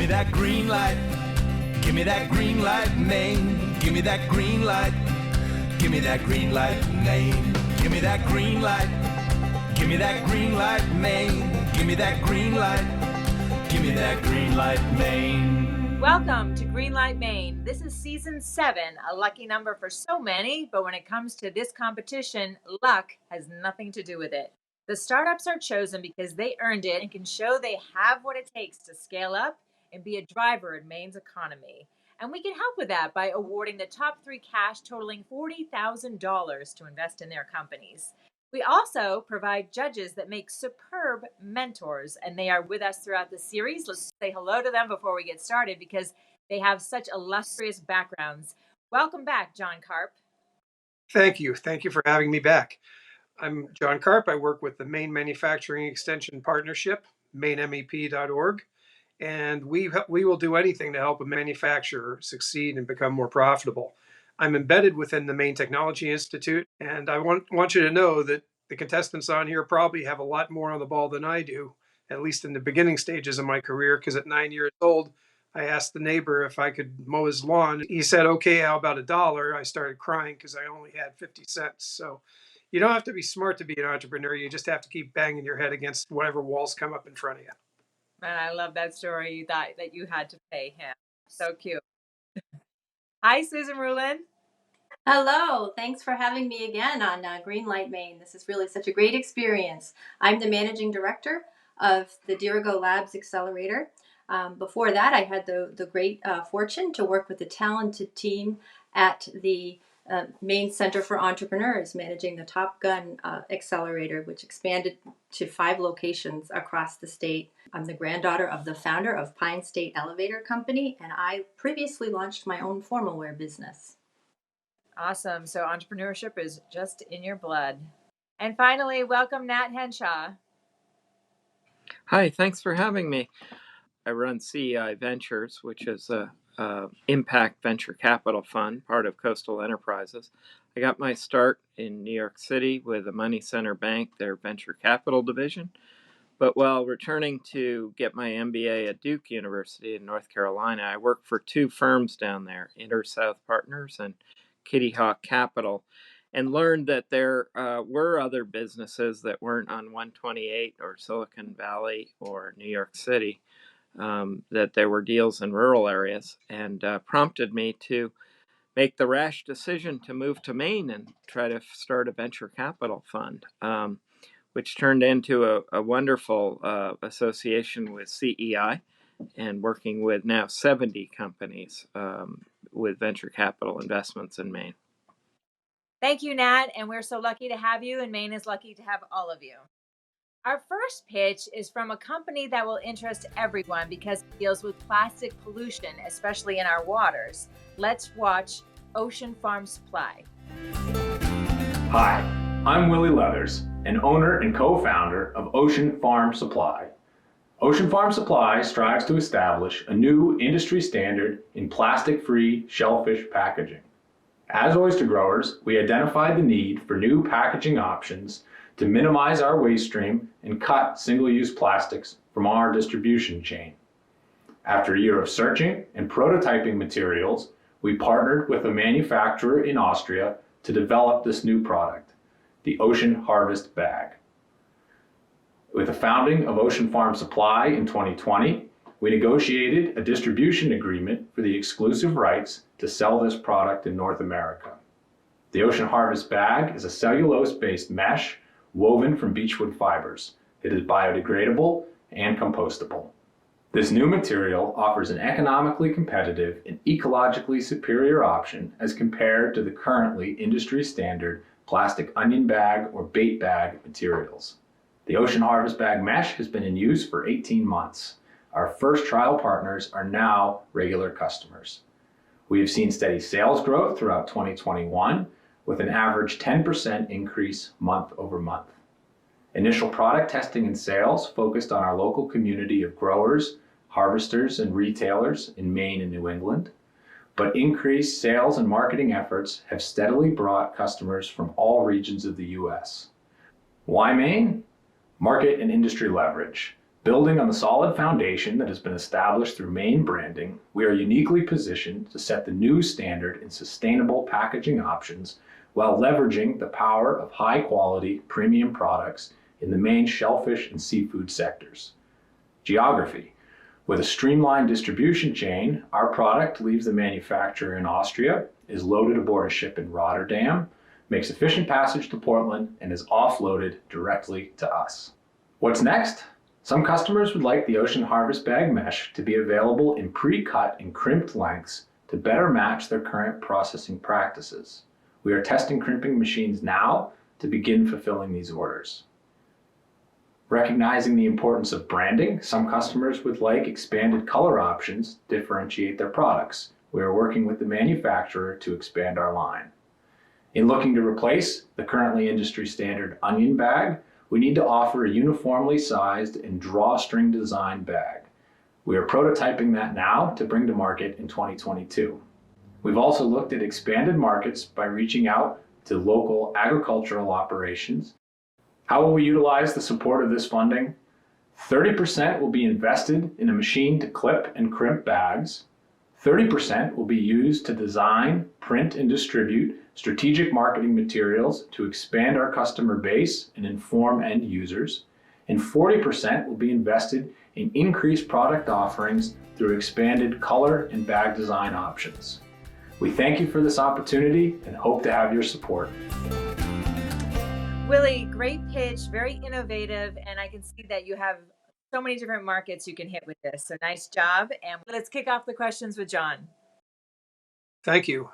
me that green light. Give me that green light, Maine. Give me that green light. Give me that green light, Maine. Give me that green light. Give me that green light, Maine. Give me that green light. Give me that green light, Maine. Welcome to Greenlight Maine. This is season 7, a lucky number for so many, but when it comes to this competition, luck has nothing to do with it. The startups are chosen because they earned it and can show they have what it takes to scale up and be a driver in Maine's economy. And we can help with that by awarding the top 3 cash totaling $40,000 to invest in their companies. We also provide judges that make superb mentors, and they are with us throughout the series. Let's say hello to them before we get started because they have such illustrious backgrounds. Welcome back, John Karp. Thank you. Thank you for having me back. I'm John Karp. I work with the Maine Manufacturing Extension Partnership, mainemep.org. And we will do anything to help a manufacturer succeed and become more profitable. I'm embedded within the Maine Technology Institute, and I want you to know that the contestants on here probably have a lot more on the ball than I do, at least in the beginning stages of my career, because at 9 years old, I asked the neighbor if I could mow his lawn. He said, okay, how about $1? I started crying because I only had 50 cents. So you don't have to be smart to be an entrepreneur. You just have to keep banging your head against whatever walls come up in front of you. And I love that story that you had to pay him. So cute. Hi, Susan Rulin. Hello. Thanks for having me again on Greenlight Maine. This is really such a great experience. I'm the managing director of the Dirigo Labs Accelerator. Before that, I had the great fortune to work with a talented team at the Maine Center for Entrepreneurs, managing the Top Gun Accelerator, which expanded to 5 locations across the state. I'm the granddaughter of the founder of Pine State Elevator Company, and I previously launched my own formal wear business. Awesome. So entrepreneurship is just in your blood. And finally, welcome Nat Henshaw. Hi, thanks for having me. I run CEI Ventures, which is a impact venture capital fund, part of Coastal Enterprises. I got my start in New York City with a Money Center Bank, their venture capital division. But while returning to get my MBA at Duke University in North Carolina, I worked for 2 firms down there, InterSouth Partners and Kitty Hawk Capital, and learned that there were other businesses that weren't on 128 or Silicon Valley or New York City, that there were deals in rural areas, and prompted me to make the rash decision to move to Maine and try to start a venture capital fund, which turned into a wonderful association with CEI and working with now 70 companies with venture capital investments in Maine. Thank you, Nat, and we're so lucky to have you, and Maine is lucky to have all of you. Our first pitch is from a company that will interest everyone because it deals with plastic pollution, especially in our waters. Let's watch Ocean Farm Supply. Hi, I'm Willie Leathers, an owner and co-founder of Ocean Farm Supply. Ocean Farm Supply strives to establish a new industry standard in plastic-free shellfish packaging. As oyster growers, we identified the need for new packaging options to minimize our waste stream and cut single-use plastics from our distribution chain. After a year of searching and prototyping materials, we partnered with a manufacturer in Austria to develop this new product, the Ocean Harvest Bag. With the founding of Ocean Farm Supply in 2020, we negotiated a distribution agreement for the exclusive rights to sell this product in North America. The Ocean Harvest Bag is a cellulose-based mesh woven from beechwood fibers. It is biodegradable and compostable. This new material offers an economically competitive and ecologically superior option as compared to the currently industry standard plastic onion bag or bait bag materials. The Ocean Harvest Bag mesh has been in use for 18 months. Our first trial partners are now regular customers. We have seen steady sales growth throughout 2021 with an average 10% increase month over month. Initial product testing and sales focused on our local community of growers, harvesters, and retailers in Maine and New England, but increased sales and marketing efforts have steadily brought customers from all regions of the U.S. Why Maine? Market and industry leverage. Building on the solid foundation that has been established through Maine branding, we are uniquely positioned to set the new standard in sustainable packaging options while leveraging the power of high-quality premium products in the Maine shellfish and seafood sectors. Geography. With a streamlined distribution chain, our product leaves the manufacturer in Austria, is loaded aboard a ship in Rotterdam, makes efficient passage to Portland, and is offloaded directly to us. What's next? Some customers would like the Ocean Harvest Bag Mesh to be available in pre-cut and crimped lengths to better match their current processing practices. We are testing crimping machines now to begin fulfilling these orders. Recognizing the importance of branding, some customers would like expanded color options to differentiate their products. We are working with the manufacturer to expand our line. In looking to replace the currently industry standard onion bag, we need to offer a uniformly sized and drawstring design bag. We are prototyping that now to bring to market in 2022. We've also looked at expanded markets by reaching out to local agricultural operations. How will we utilize the support of this funding? 30% will be invested in a machine to clip and crimp bags. 30% will be used to design, print, and distribute strategic marketing materials to expand our customer base and inform end users. And 40% will be invested in increased product offerings through expanded color and bag design options. We thank you for this opportunity and hope to have your support. Willie, great pitch, very innovative, and I can see that you have so many different markets you can hit with this. So nice job. And let's kick off the questions with John. Thank you.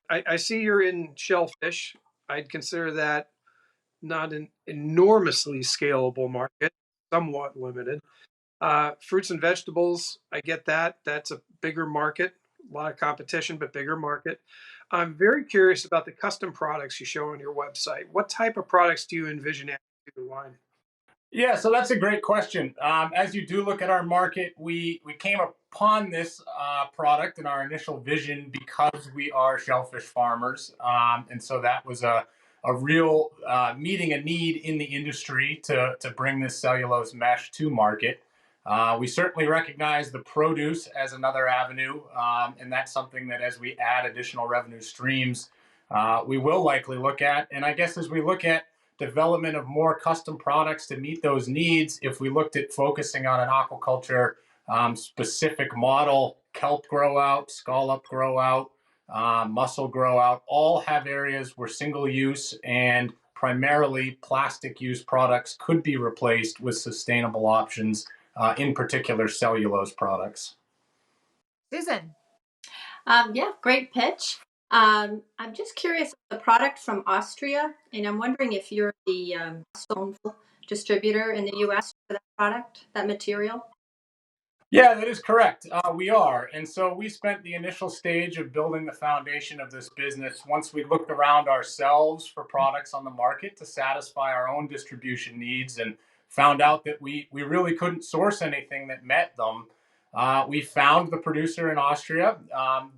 I see you're in shellfish. I'd consider that not an enormously scalable market, somewhat limited. Fruits and vegetables, I get that. That's a bigger market, a lot of competition, but bigger market. I'm very curious about the custom products you show on your website. What type of products do you envision adding to the line? Yeah, so that's a great question. As you do look at our market, we came upon this product in our initial vision because we are shellfish farmers. And so that was a real meeting a need in the industry to bring this cellulose mesh to market. We certainly recognize the produce as another avenue, and that's something that as we add additional revenue streams, we will likely look at. And I guess as we look at development of more custom products to meet those needs, if we looked at focusing on an aquaculture specific model, kelp grow out, scallop grow out, mussel grow out, all have areas where single use and primarily plastic use products could be replaced with sustainable options, in particular cellulose products. Susan. Yeah, great pitch. I'm just curious, the product from Austria, and I'm wondering if you're the sole distributor in the U.S. for that product, that material. Yeah, that is correct. We are. And so we spent the initial stage of building the foundation of this business once we looked around ourselves for products on the market to satisfy our own distribution needs and found out that we really couldn't source anything that met them. We found the producer in Austria.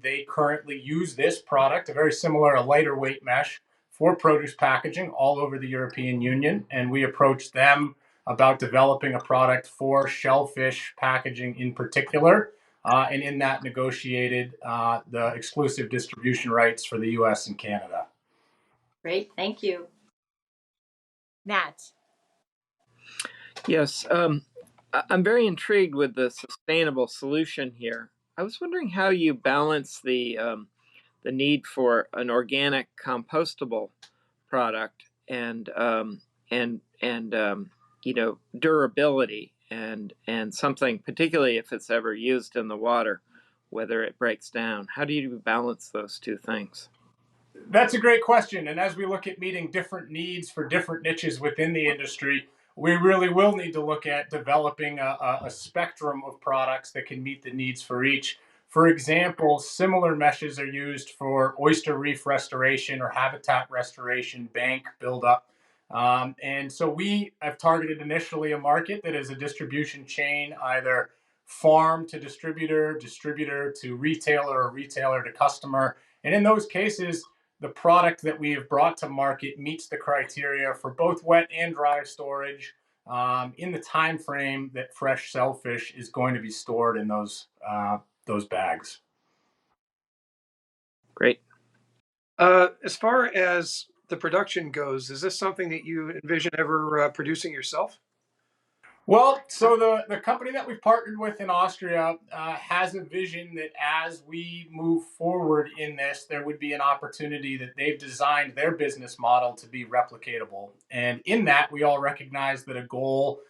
They currently use this product, a very similar, a lighter weight mesh for produce packaging all over the European Union. And we approached them about developing a product for shellfish packaging in particular. And in that negotiated the exclusive distribution rights for the US and Canada. Great, thank you. Nat. Yes, I'm very intrigued with the sustainable solution here. I was wondering how you balance the need for an organic compostable product and durability and something, particularly if it's ever used in the water, whether it breaks down. How do you balance those two things? That's a great question. And as we look at meeting different needs for different niches within the industry, we really will need to look at developing a spectrum of products that can meet the needs for each. For example, similar meshes are used for oyster reef restoration or habitat restoration, bank buildup. And so we have targeted initially a market that is a distribution chain, either farm to distributor, distributor to retailer, or retailer to customer. And in those cases, the product that we have brought to market meets the criteria for both wet and dry storage. in the time frame that fresh shellfish is going to be stored in those bags. Great. As far as the production goes, is this something that you envision ever producing yourself? Well, so the company that we've partnered with in Austria has a vision that as we move forward in this, there would be an opportunity that they've designed their business model to be replicatable. And in that, we all recognize that a goal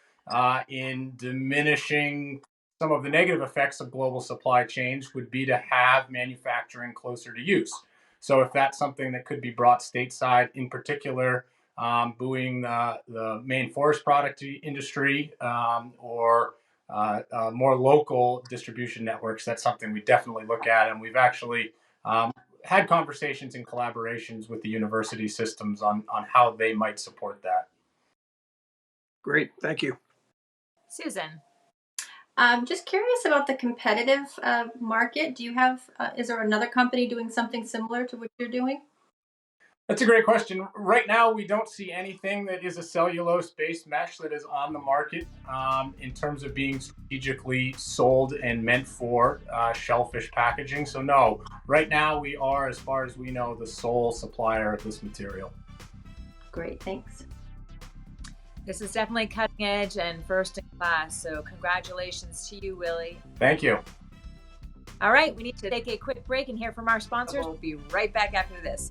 in diminishing some of the negative effects of global supply chains would be to have manufacturing closer to use. So if that's something that could be brought stateside, in particular, buoying the Maine forest product industry or more local distribution networks, that's something we definitely look at. And we've actually had conversations and collaborations with the university systems on how they might support that. Great, thank you. Susan. Just curious about the competitive market. Do you have, is there another company doing something similar to what you're doing? That's a great question. Right now, we don't see anything that is a cellulose-based mesh that is on the market in terms of being strategically sold and meant for shellfish packaging. So no, right now we are, as far as we know, the sole supplier of this material. Great, thanks. This is definitely cutting edge and first in class, so congratulations to you, Willie. Thank you. All right, we need to take a quick break and hear from our sponsors. We'll be right back after this.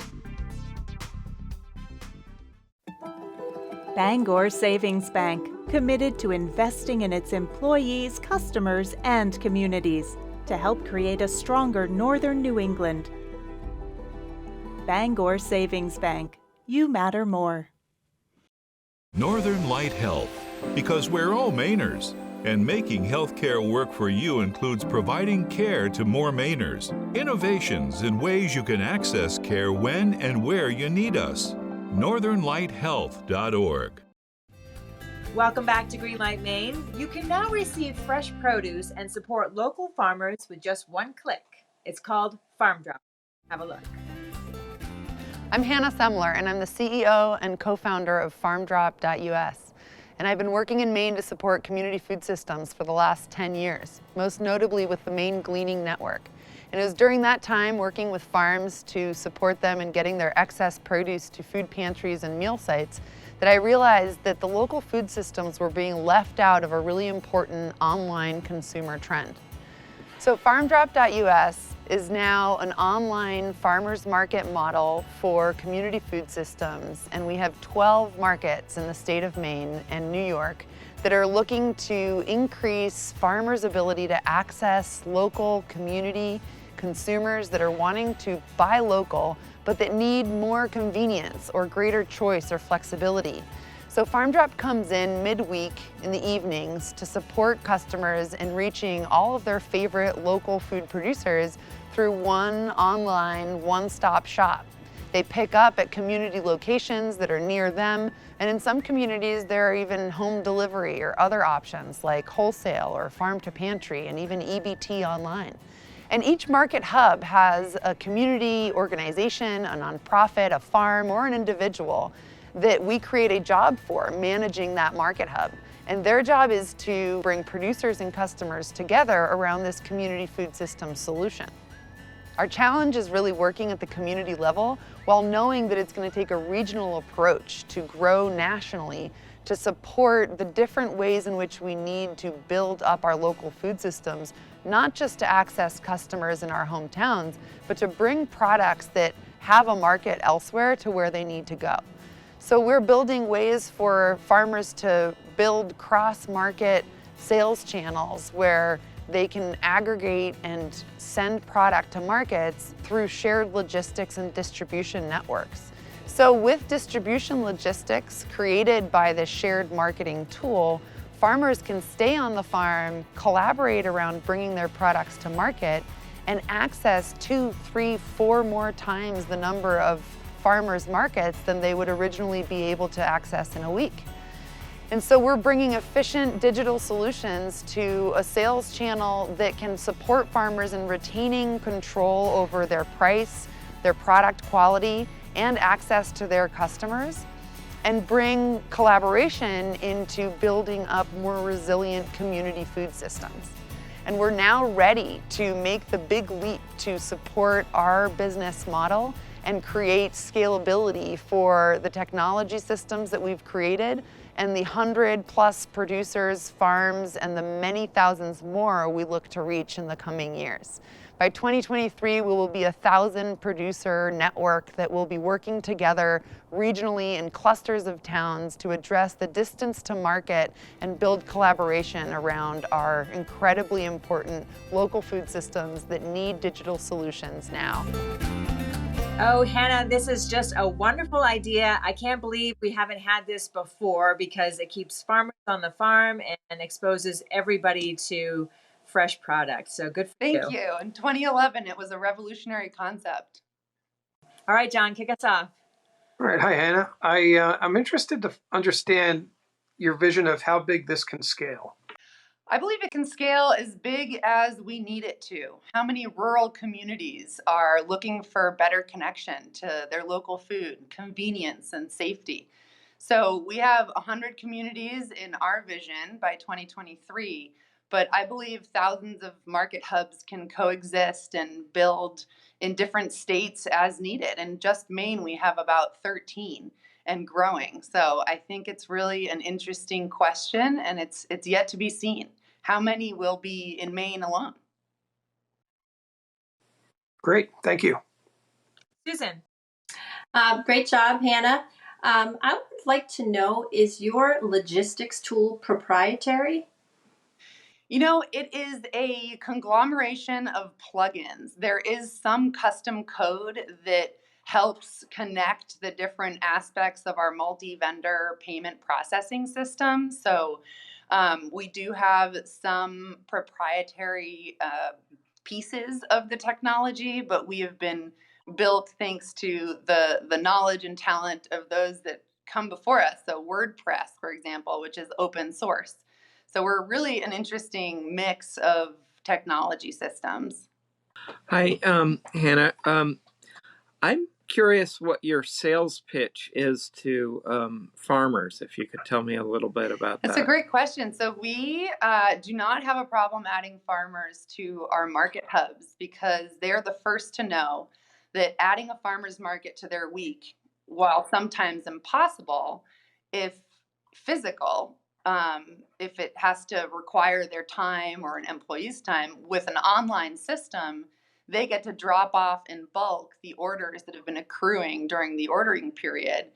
Bangor Savings Bank, committed to investing in its employees, customers, and communities to help create a stronger Northern New England. Bangor Savings Bank, you matter more. Northern Light Health, because we're all Mainers, and making healthcare work for you includes providing care to more Mainers. Innovations in ways you can access care when and where you need us. northernlighthealth.org. Welcome back to Greenlight Maine. You can now receive fresh produce and support local farmers with just one click. It's called Farmdrop. Have a look. I'm Hannah Semler, and I'm the CEO and co-founder of Farmdrop.us. And I've been working in Maine to support community food systems for the last 10 years, most notably with the Maine Gleaning Network. And it was during that time, working with farms to support them in getting their excess produce to food pantries and meal sites, that I realized that the local food systems were being left out of a really important online consumer trend. So Farmdrop.us is now an online farmers market model for community food systems, and we have 12 markets in the state of Maine and New York that are looking to increase farmers' ability to access local community consumers that are wanting to buy local, but that need more convenience or greater choice or flexibility. So Farmdrop comes in midweek in the evenings to support customers in reaching all of their favorite local food producers through one online, one-stop shop. They pick up at community locations that are near them, and in some communities there are even home delivery or other options like wholesale or farm to pantry and even EBT online. And each market hub has a community organization, a nonprofit, a farm, or an individual that we create a job for managing that market hub. And their job is to bring producers and customers together around this community food system solution. Our challenge is really working at the community level while knowing that it's going to take a regional approach to grow nationally to support the different ways in which we need to build up our local food systems, not just to access customers in our hometowns, but to bring products that have a market elsewhere to where they need to go. So we're building ways for farmers to build cross-market sales channels where they can aggregate and send product to markets through shared logistics and distribution networks. So with distribution logistics created by the shared marketing tool, farmers can stay on the farm, collaborate around bringing their products to market, and access 2, 3, 4 more times the number of farmers markets than they would originally be able to access in a week. And so we're bringing efficient digital solutions to a sales channel that can support farmers in retaining control over their price, their product quality, and access to their customers. and bring collaboration into building up more resilient community food systems. And we're now ready to make the big leap to support our business model and create scalability for the technology systems that we've created and the 100+ producers, farms, and the many thousands more we look to reach in the coming years. By 2023, we will be a 1,000 producer network that will be working together regionally in clusters of towns to address the distance to market and build collaboration around our incredibly important local food systems that need digital solutions now. Oh, Hannah, this is just a wonderful idea. I can't believe we haven't had this before because it keeps farmers on the farm and exposes everybody to fresh products. So good for you. Thank you. In 2011, it was a revolutionary concept. All right, John, kick us off. All right. Hi, Hannah. I'm interested to understand your vision of how big this can scale. I believe it can scale as big as we need it to. How many rural communities are looking for better connection to their local food, convenience, and safety? So we have 100 communities in our vision by 2023, but I believe thousands of market hubs can coexist and build in different states as needed. In just Maine, we have about 13 and growing. So I think it's really an interesting question, and it's yet to be seen. How many will be in Maine alone? Great. Thank you. Susan. Great job, Hannah. I would like to know, is your logistics tool proprietary? You know, it is a conglomeration of plugins. There is some custom code that helps connect the different aspects of our multi-vendor payment processing system. So we do have some proprietary pieces of the technology, but we have been built thanks to the knowledge and talent of those that come before us. So WordPress, for example, which is open source. So we're really an interesting mix of technology systems. Hi, Hannah. I'm curious what your sales pitch is to farmers, if you could tell me a little bit about that. That's a great question. So we do not have a problem adding farmers to our market hubs because they're the first to know that adding a farmer's market to their week, while sometimes impossible, if physical, if it has to require their time or an employee's time, with an online system, they get to drop off in bulk the orders that have been accruing during the ordering period.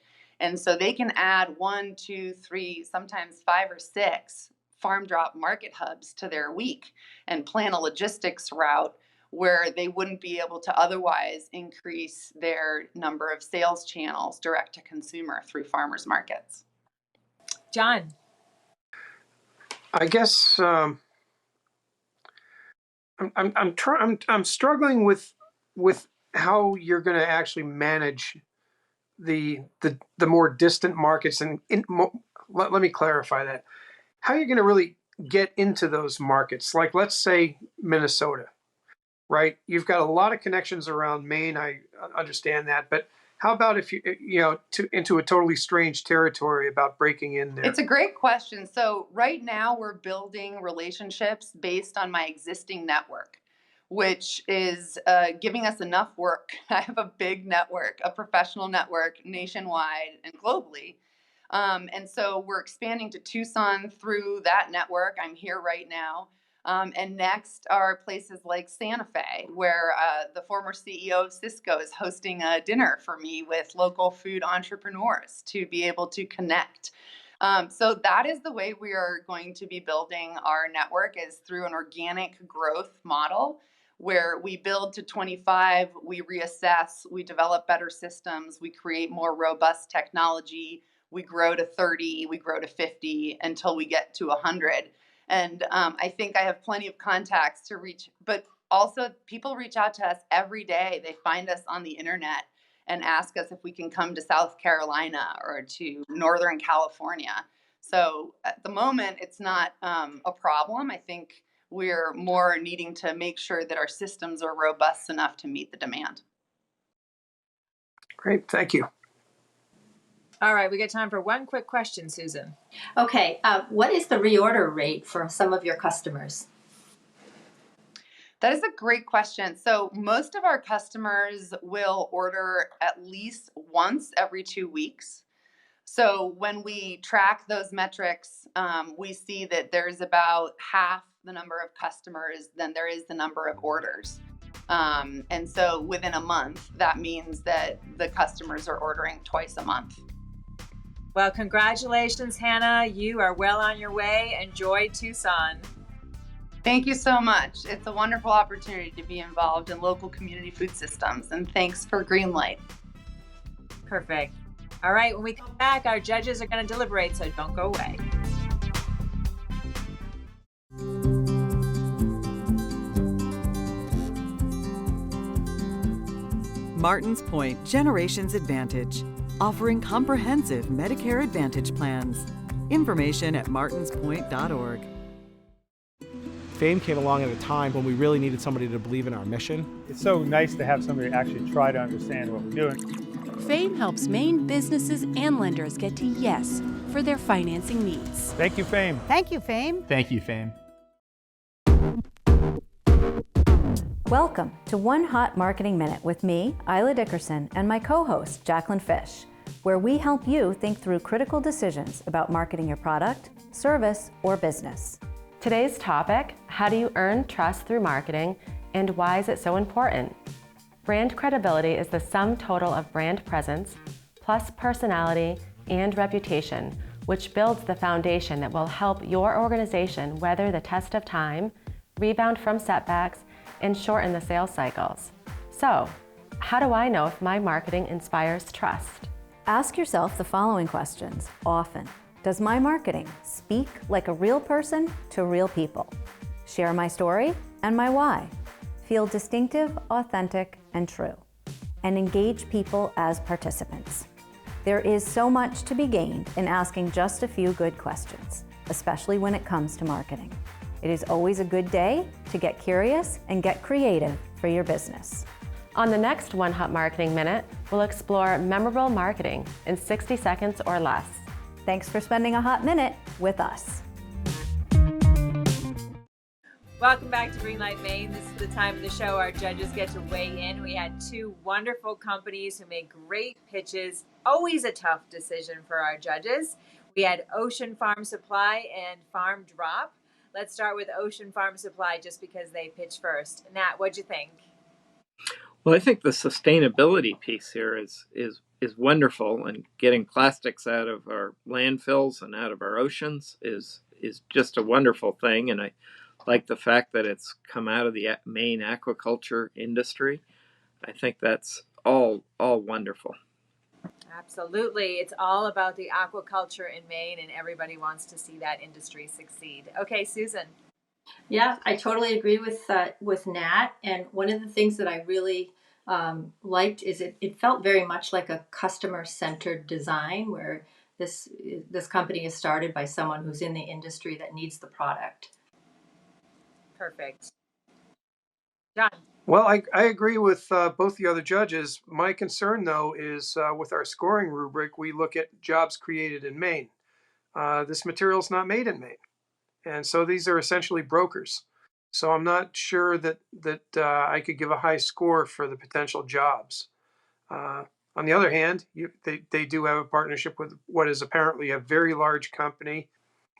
And so they can add 1, 2, 3, sometimes 5 or 6 Farmdrop market hubs to their week and plan a logistics route where they wouldn't be able to otherwise increase their number of sales channels direct to consumer through farmers markets. John. I guess I'm struggling with how you're going to actually manage the more distant markets, and let me clarify that. How you're going to really get into those markets, like let's say Minnesota, right? You've got a lot of connections around Maine. I understand that, but how about if into a totally strange territory about breaking in there? It's a great question. So right now we're building relationships based on my existing network, which is giving us enough work. I have a big network, a professional network nationwide and globally. And so we're expanding to Tucson through that network. I'm here right now. And next are places like Santa Fe, where the former CEO of Cisco is hosting a dinner for me with local food entrepreneurs to be able to connect. So that is the way we are going to be building our network, is through an organic growth model where we build to 25, we reassess, we develop better systems, we create more robust technology, we grow to 30, we grow to 50 until we get to 100. And I think I have plenty of contacts to reach, but also people reach out to us every day. They find us on the internet and ask us if we can come to South Carolina or to Northern California. So at the moment, it's not a problem. I think we're more needing to make sure that our systems are robust enough to meet the demand. Great, thank you. All right, we got time for one quick question, Susan. Okay, what is the reorder rate for some of your customers? That is a great question. So most of our customers will order at least once every 2 weeks. So when we track those metrics, we see that there's about half the number of customers than there is the number of orders. And so within a month, that means that the customers are ordering twice a month. Well, congratulations, Hannah. You are well on your way. Enjoy Tucson. Thank you so much. It's a wonderful opportunity to be involved in local community food systems, and thanks for Greenlight. Perfect. All right, when we come back, our judges are going to deliberate, so don't go away. Martins Point Generations Advantage, offering comprehensive Medicare Advantage plans. Information at martinspoint.org. Fame came along at a time when we really needed somebody to believe in our mission. It's so nice to have somebody actually try to understand what we're doing. Fame helps Maine businesses and lenders get to yes for their financing needs. Thank you, Fame. Thank you, Fame. Thank you, Fame. Welcome to One Hot Marketing Minute with me, Isla Dickerson, and my co-host, Jacqueline Fish, where we help you think through critical decisions about marketing your product, service, or business. Today's topic, how do you earn trust through marketing, and why is it so important? Brand credibility is the sum total of brand presence, plus personality and reputation, which builds the foundation that will help your organization weather the test of time, rebound from setbacks, and shorten the sales cycles. So, how do I know if my marketing inspires trust? Ask yourself the following questions often. Does my marketing speak like a real person to real people? Share my story and my why. Feel distinctive, authentic, and true. And engage people as participants. There is so much to be gained in asking just a few good questions, especially when it comes to marketing. It is always a good day to get curious and get creative for your business. On the next One Hot Marketing Minute, we'll explore memorable marketing in 60 seconds or less. Thanks for spending a hot minute with us. Welcome back to Greenlight Maine. This is the time of the show our judges get to weigh in. We had two wonderful companies who made great pitches. Always a tough decision for our judges. We had Ocean Farm Supply and Farmdrop. Let's start with Ocean Farm Supply just because they pitched first. Nat, what'd you think? Well, I think the sustainability piece here is wonderful, and getting plastics out of our landfills and out of our oceans is just a wonderful thing. And I like the fact that it's come out of the Maine aquaculture industry. I think that's all wonderful. Absolutely. It's all about the aquaculture in Maine, and everybody wants to see that industry succeed. Okay, Susan. Yeah, I totally agree with Nat. And one of the things that I really liked is it felt very much like a customer-centered design, where this company is started by someone who's in the industry that needs the product. Perfect. John. Well, I agree with both the other judges. My concern, though, is with our scoring rubric, we look at jobs created in Maine. This material is not made in Maine. And so these are essentially brokers. So I'm not sure that I could give a high score for the potential jobs. On the other hand, they do have a partnership with what is apparently a very large company.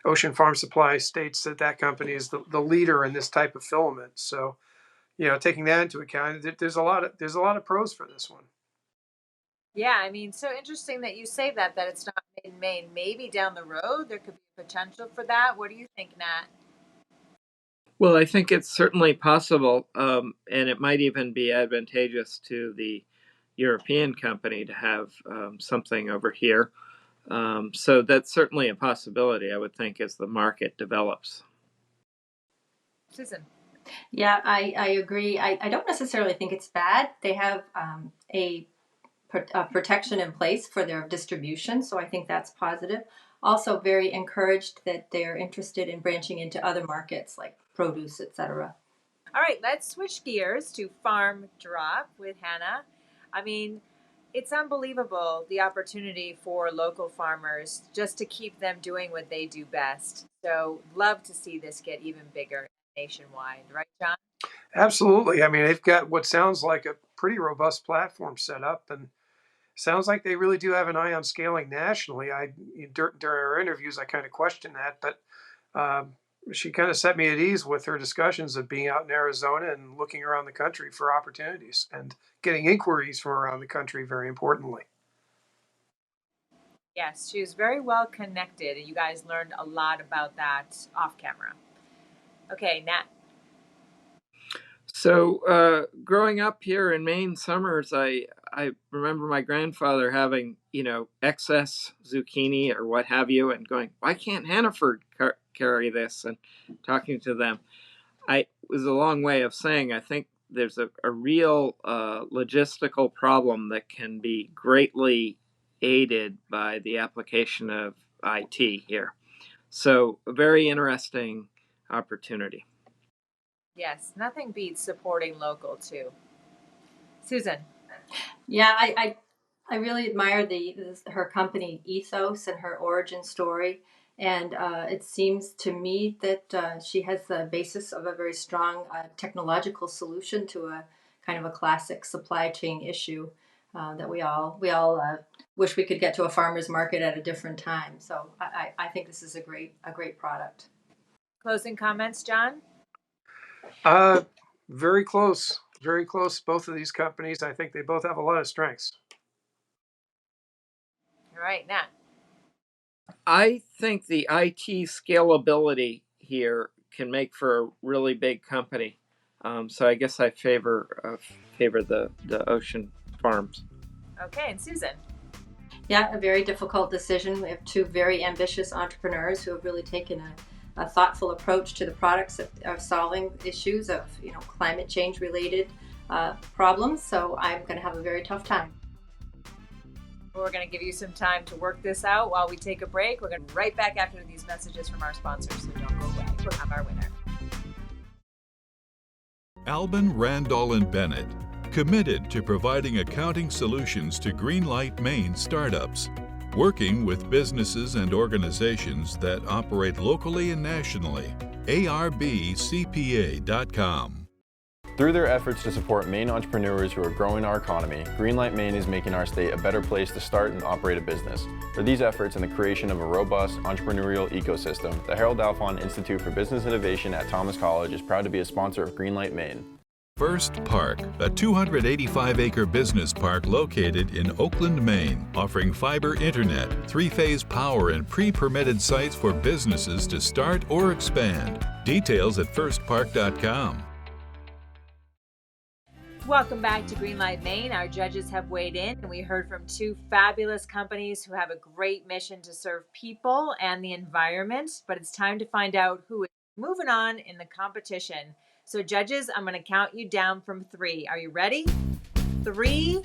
Ocean Farm Supply states that company is the leader in this type of filament. So, taking that into account, there's a lot of pros for this one. Yeah, I mean, so interesting that you say that it's not made in Maine. Maybe down the road there could be potential for that. What do you think, Nat? Well, I think it's certainly possible, and it might even be advantageous to the European company to have something over here. So that's certainly a possibility, I would think, as the market develops. Susan. Yeah, I agree. I don't necessarily think it's bad. They have a protection in place for their distribution, so I think that's positive. Also very encouraged that they're interested in branching into other markets like produce, etc. All right, let's switch gears to Farmdrop with Hannah. I mean, It's unbelievable, the opportunity for local farmers just to keep them doing what they do best. So love to see this get even bigger nationwide, right, John? Absolutely. I mean, they've got what sounds like a pretty robust platform set up, and sounds like they really do have an eye on scaling nationally. During our interviews, I kind of questioned that, but she kind of set me at ease with her discussions of being out in Arizona and looking around the country for opportunities and getting inquiries from around the country, very importantly. Yes, she was very well connected, and you guys learned a lot about that off camera. Okay, Nat. So growing up here in Maine summers, I remember my grandfather having, excess zucchini or what have you, and going, why can't Hannaford carry this? And talking to them. It was a long way of saying I think there's a real logistical problem that can be greatly aided by the application of IT here. So a very interesting opportunity. Yes, nothing beats supporting local too. Susan. Yeah, I really admire her company ethos and her origin story. And it seems to me that she has the basis of a very strong technological solution to a kind of a classic supply chain issue that we all wish we could get to a farmer's market at a different time. So I think this is a great product. Closing comments, John? Very close. Very close. Both of these companies, I think they both have a lot of strengths. All right, Nat. I think the IT scalability here can make for a really big company. So I guess I favor the Ocean Farms. Okay, and Susan. Yeah, a very difficult decision. We have two very ambitious entrepreneurs who have really taken a thoughtful approach to the products of solving issues of climate change related problems. So I'm going to have a very tough time. We're going to give you some time to work this out while we take a break. We're going to be right back after these messages from our sponsors, so don't go away. We'll have our winner. Albin, Randall, and Bennett, committed to providing accounting solutions to Greenlight Maine startups, working with businesses and organizations that operate locally and nationally. ARBCPA.com. Through their efforts to support Maine entrepreneurs who are growing our economy, Greenlight Maine is making our state a better place to start and operate a business. For these efforts and the creation of a robust entrepreneurial ecosystem, the Harold Alfond Institute for Business Innovation at Thomas College is proud to be a sponsor of Greenlight Maine. First Park, a 285-acre business park located in Oakland, Maine, offering fiber internet, 3-phase power, and pre-permitted sites for businesses to start or expand. Details at firstpark.com. Welcome back to Greenlight Maine. Our judges have weighed in, and we heard from two fabulous companies who have a great mission to serve people and the environment. But it's time to find out who is moving on in the competition. So judges, I'm going to count you down from 3. Are you ready? 3,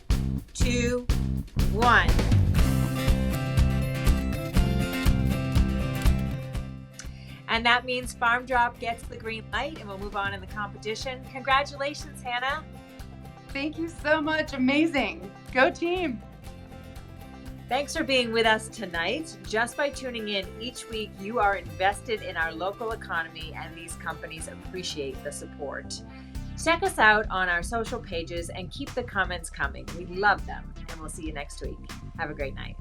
2, 1. And that means Farmdrop gets the green light, and we'll move on in the competition. Congratulations, Hannah. Thank you so much. Amazing. Go team. Thanks for being with us tonight. Just by tuning in each week, you are invested in our local economy, and these companies appreciate the support. Check us out on our social pages and keep the comments coming. We love them, and we'll see you next week. Have a great night.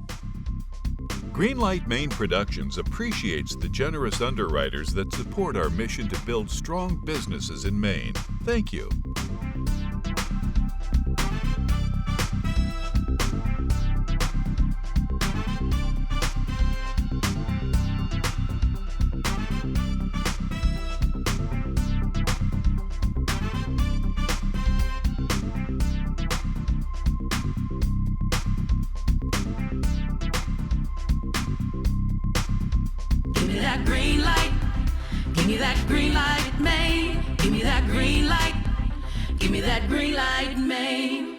Greenlight Maine Productions appreciates the generous underwriters that support our mission to build strong businesses in Maine. Thank you. Give me that green light. Give me that green light, Maine. Give me that green light. Give me that green light, Maine.